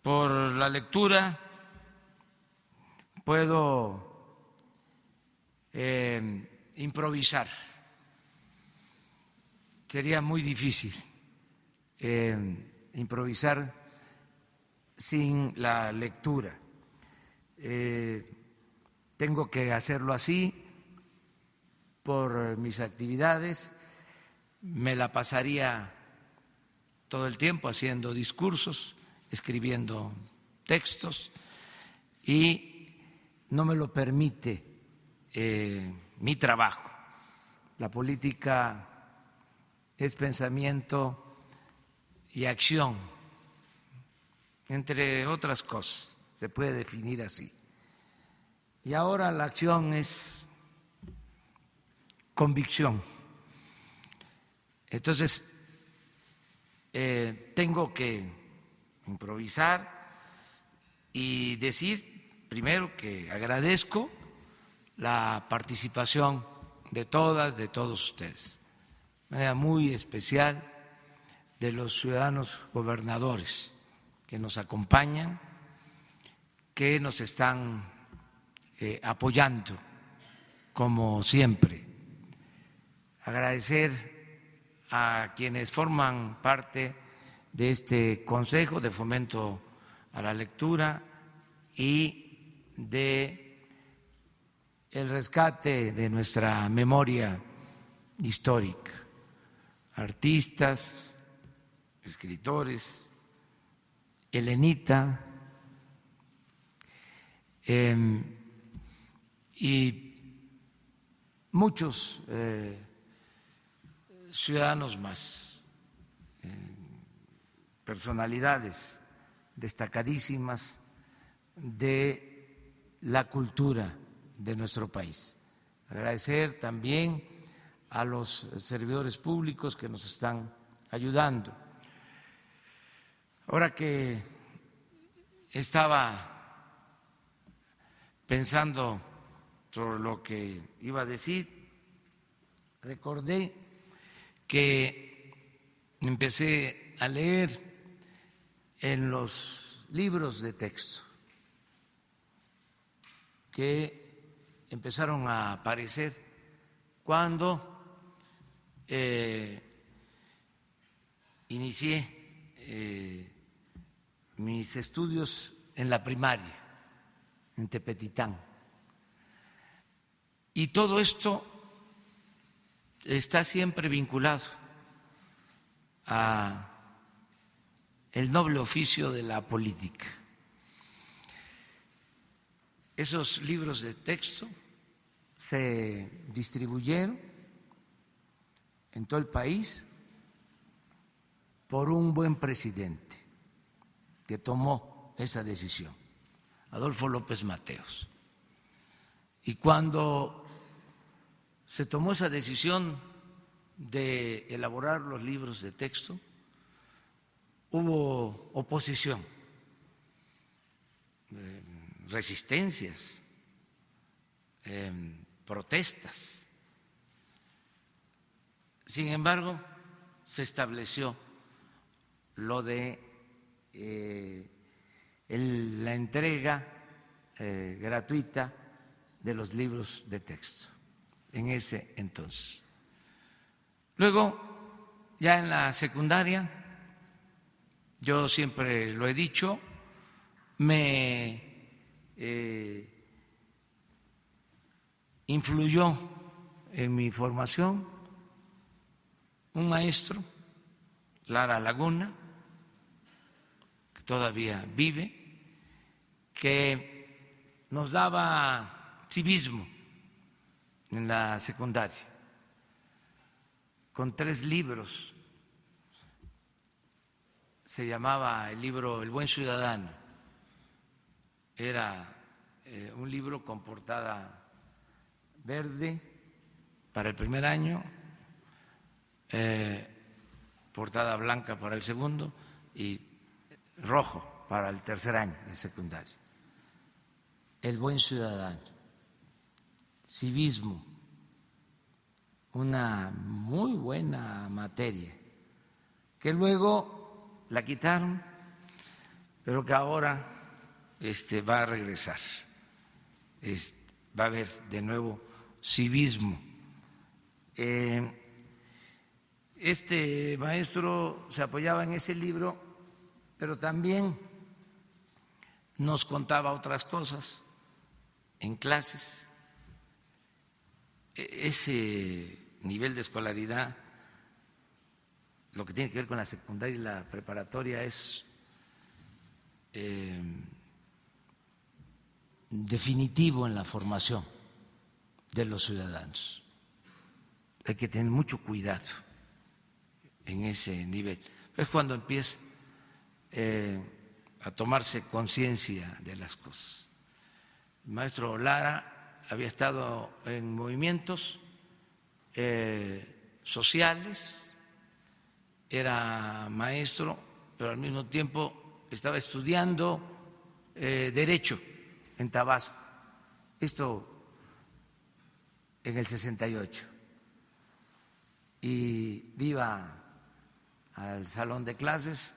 Por la lectura puedo improvisar. Sería muy difícil improvisar sin la lectura. Tengo que hacerlo así por mis actividades. Me la pasaría todo el tiempo haciendo discursos, escribiendo textos, y no me lo permite mi trabajo. La política es pensamiento y acción, entre otras cosas, se puede definir así. Y ahora la acción es convicción. Entonces, tengo que improvisar y decir primero que agradezco la participación de todas, de todos ustedes, de manera muy especial de los ciudadanos gobernadores que nos acompañan, que nos están apoyando como siempre. Agradecer a quienes forman parte de este Consejo de Fomento a la Lectura y de el rescate de nuestra memoria histórica, artistas, escritores, Elenita, y muchos ciudadanos más, personalidades destacadísimas de la cultura de nuestro país. Agradecer también a los servidores públicos que nos están ayudando. Ahora que estaba pensando sobre lo que iba a decir, recordé que empecé a leer en los libros de texto que empezaron a aparecer cuando inicié mis estudios en la primaria, en Tepetitán. Y todo esto está siempre vinculado a el noble oficio de la política. Esos libros de texto se distribuyeron en todo el país por un buen presidente que tomó esa decisión, Adolfo López Mateos. Y cuando se tomó esa decisión de elaborar los libros de texto, hubo oposición, resistencias, protestas. Sin embargo, se estableció lo de la entrega gratuita de los libros de texto en ese entonces. Luego, ya en la secundaria, yo siempre lo he dicho, me influyó en mi formación un maestro, Lara Laguna, que todavía vive, que nos daba civismo en la secundaria, con 3 libros. Se llamaba el libro El Buen Ciudadano. Era un libro con portada verde para el primer año, portada blanca para el segundo y rojo para el tercer año de secundaria. El Buen Ciudadano, civismo, una muy buena materia que luego la quitaron pero que ahora va a regresar. Va a haber de nuevo civismo. Este maestro se apoyaba en ese libro, pero también nos contaba otras cosas en clases. Ese nivel de escolaridad, lo que tiene que ver con la secundaria y la preparatoria, es definitivo en la formación de los ciudadanos. Hay que tener mucho cuidado en ese nivel. Es cuando empieza a tomarse conciencia de las cosas. El maestro Lara había estado en movimientos sociales, era maestro, pero al mismo tiempo estaba estudiando Derecho en Tabasco, esto en el 68, y iba al salón de clases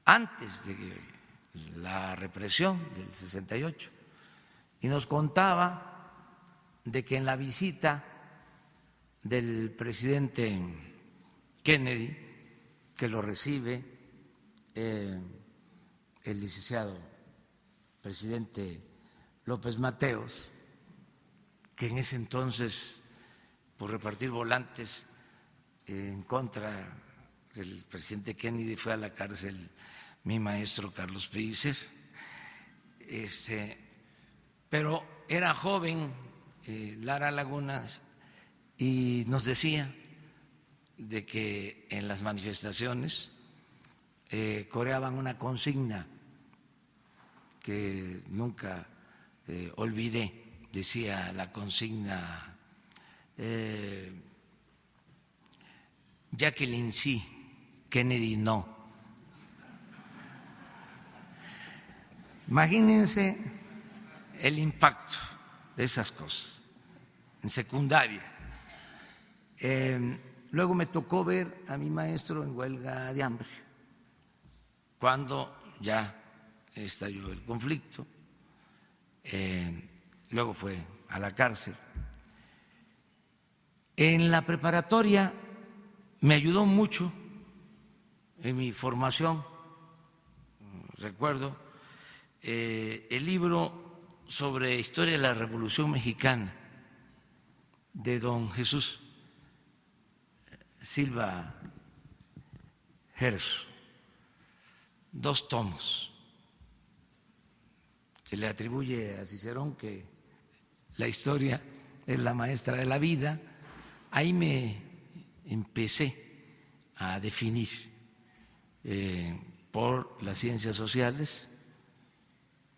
antes de la represión del 68 y nos contaba de que en la visita del presidente Kennedy, que lo recibe el licenciado presidente López Mateos, que en ese entonces, por repartir volantes en contra del presidente Kennedy, fue a la cárcel mi maestro Carlos Pellicer. Pero era joven Lara Laguna y nos decía de que en las manifestaciones coreaban una consigna que nunca olvidé. Decía la consigna: Jacqueline sí, Kennedy no. Imagínense el impacto de esas cosas en secundaria. Luego me tocó ver a mi maestro en huelga de hambre, cuando ya estalló el conflicto. Luego fue a la cárcel. En la preparatoria me ayudó mucho en mi formación. Recuerdo el libro sobre historia de la Revolución Mexicana de don Jesús Silva Gerso, 2 tomos. Se le atribuye a Cicerón que la historia es la maestra de la vida. Ahí me empecé a definir por las ciencias sociales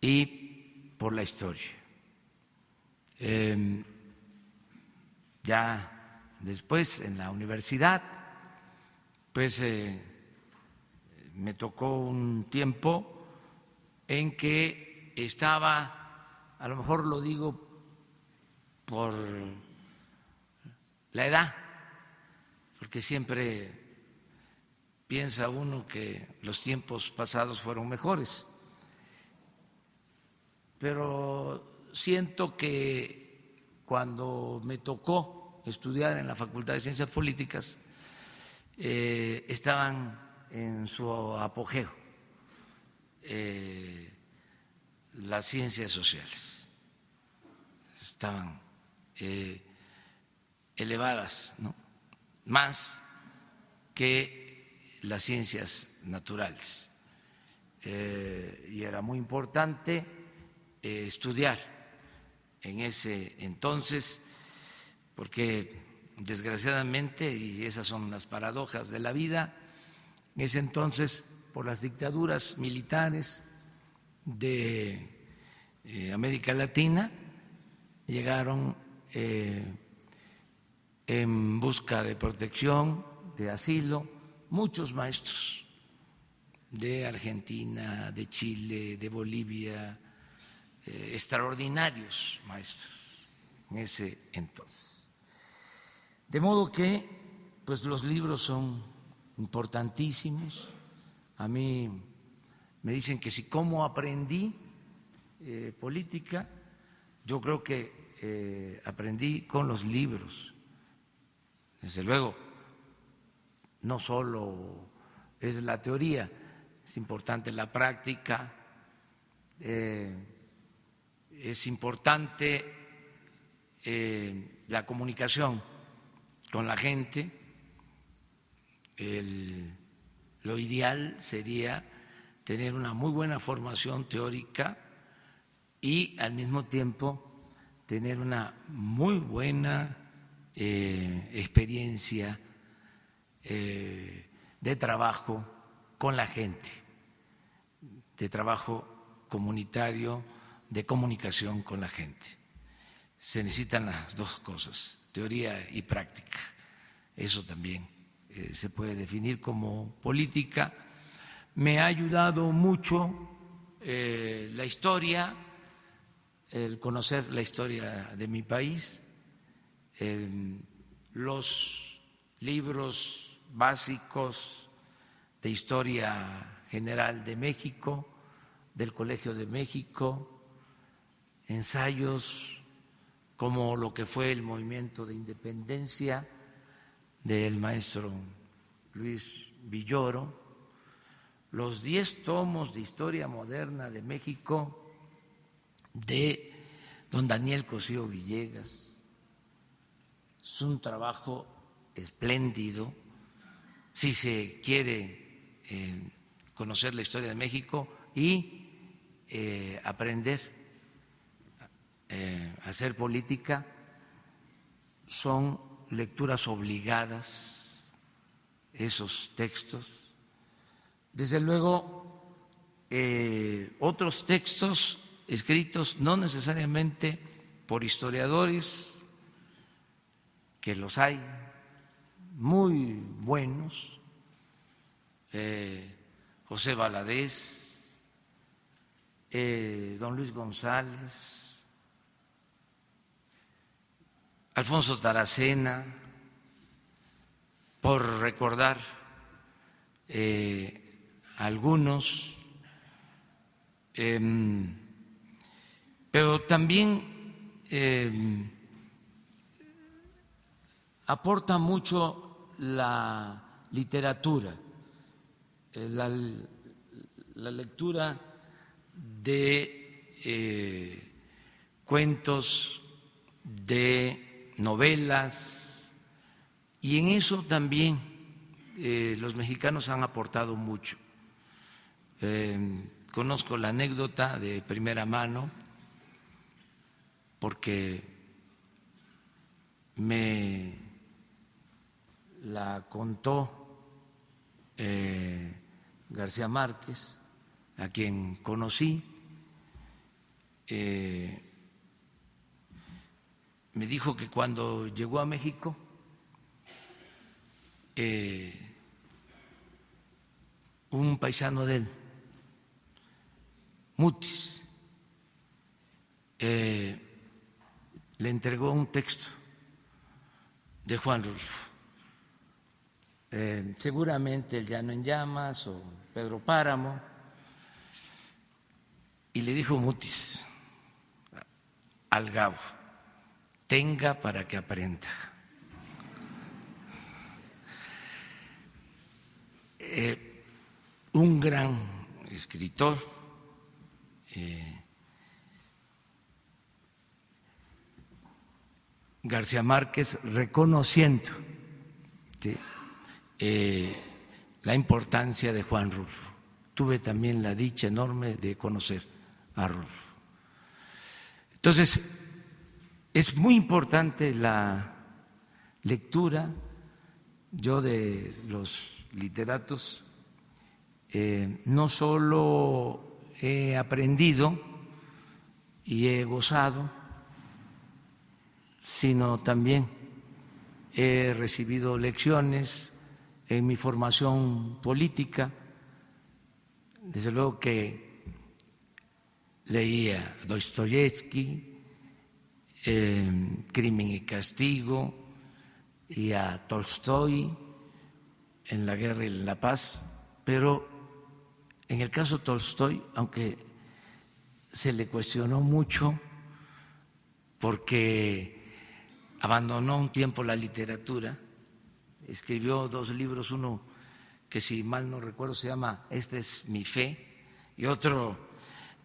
y por la historia. Ya después en la universidad, pues me tocó un tiempo en que estaba, a lo mejor lo digo por la edad, porque siempre piensa uno que los tiempos pasados fueron mejores, pero siento que cuando me tocó estudiar en la Facultad de Ciencias Políticas estaban en su apogeo las ciencias sociales, estaban elevadas, ¿no?, más que las ciencias naturales, y era muy importante estudiar en ese entonces, porque desgraciadamente, y esas son las paradojas de la vida, en ese entonces, por las dictaduras militares de América Latina, llegaron en busca de protección, de asilo, muchos maestros de Argentina, de Chile, de Bolivia, extraordinarios maestros en ese entonces. De modo que, pues los libros son importantísimos. A mí me dicen que si cómo aprendí política, yo creo que aprendí con los libros. Desde luego, no solo es la teoría, es importante la práctica, es importante la comunicación con la gente. Lo ideal sería tener una muy buena formación teórica y al mismo tiempo tener una muy buena experiencia de trabajo con la gente, de trabajo comunitario, de comunicación con la gente. Se necesitan las dos cosas, teoría y práctica. Eso también se puede definir como política. Me ha ayudado mucho la historia, el conocer la historia de mi país, los libros básicos de historia general de México, del Colegio de México, ensayos como lo que fue el movimiento de independencia del maestro Luis Villoro, los 10 tomos de historia moderna de México de don Daniel Cosío Villegas. Es un trabajo espléndido si se quiere conocer la historia de México y aprender a hacer política. Son lecturas obligadas esos textos. Desde luego, otros textos escritos no necesariamente por historiadores, que los hay muy buenos, José Valadez, don Luis González, Alfonso Taracena, por recordar algunos, pero también aporta mucho la literatura, la lectura de cuentos, de novelas, y en eso también los mexicanos han aportado mucho. Conozco la anécdota de primera mano porque me la contó García Márquez, a quien conocí. Me dijo que cuando llegó a México un paisano de él, Mutis, le entregó un texto de Juan Rulfo, seguramente El Llano en Llamas o Pedro Páramo, y le dijo Mutis al Gabo: tenga para que aprenda. Un gran escritor, García Márquez, reconociendo la importancia de Juan Rulfo. Tuve también la dicha enorme de conocer a Rulfo. Entonces, es muy importante la lectura. Yo de los literatos no solo he aprendido y he gozado, sino también he recibido lecciones en mi formación política. Desde luego que leía Dostoyevsky, Crimen y Castigo, y a Tolstoy en La Guerra y la Paz, pero En el caso Tolstoy, aunque se le cuestionó mucho porque abandonó un tiempo la literatura, escribió 2 libros, uno que si mal no recuerdo se llama Esta es mi fe, y otro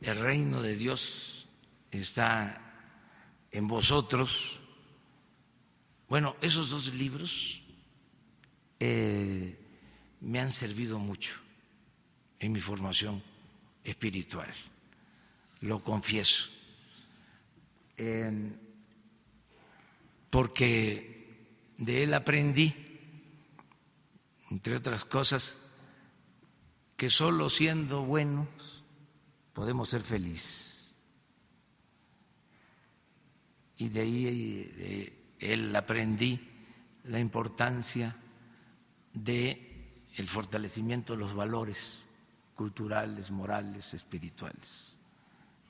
El reino de Dios está en vosotros. Bueno, esos 2 libros me han servido mucho en mi formación espiritual, lo confieso, porque de él aprendí, entre otras cosas, que solo siendo buenos podemos ser felices. Y de ahí de él aprendí la importancia de el fortalecimiento de los valores culturales, morales, espirituales,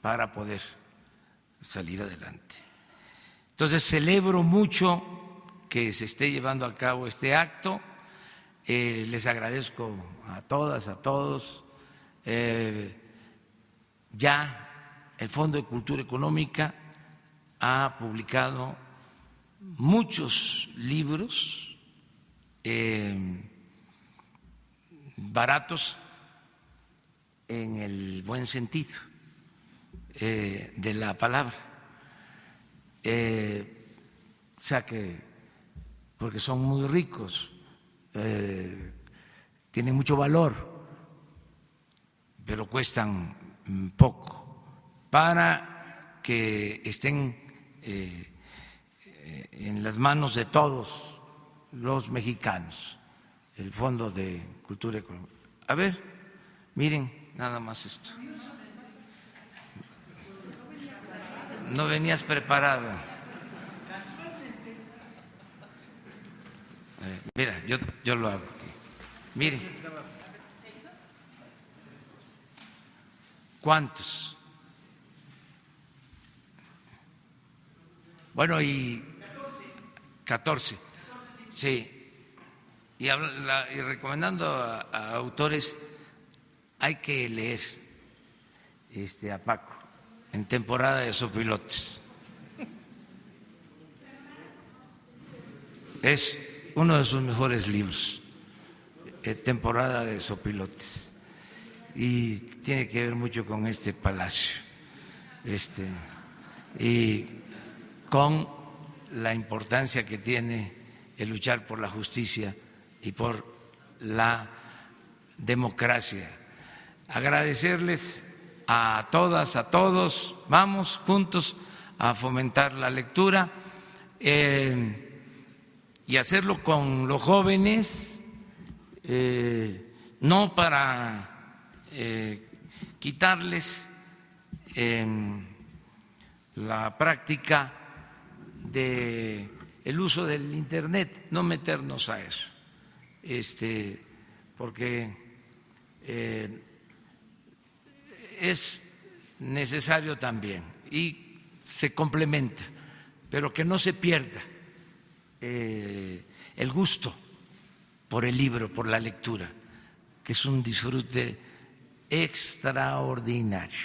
para poder salir adelante. Entonces celebro mucho que se esté llevando a cabo este acto. Les agradezco a todas, a todos. Ya el Fondo de Cultura Económica ha publicado muchos libros baratos en el buen sentido de la palabra, o sea que porque son muy ricos, tienen mucho valor, pero cuestan poco, para que estén en las manos de todos los mexicanos, el Fondo de Cultura Económica. A ver, miren nada más esto. No venías preparado. Mira, yo lo hago aquí. Miren. ¿Cuántos? Bueno, y 14. Sí. Y recomendando a autores, hay que leer a Paco en temporada de sopilotes. Es uno de sus mejores libros, temporada de sopilotes, y tiene que ver mucho con este palacio, y con la importancia que tiene el luchar por la justicia y por la democracia. Agradecerles a todas, a todos, vamos juntos a fomentar la lectura y hacerlo con los jóvenes, no para quitarles la práctica del uso del Internet, no meternos a eso, porque es necesario también y se complementa, pero que no se pierda el gusto por el libro, por la lectura, que es un disfrute extraordinario.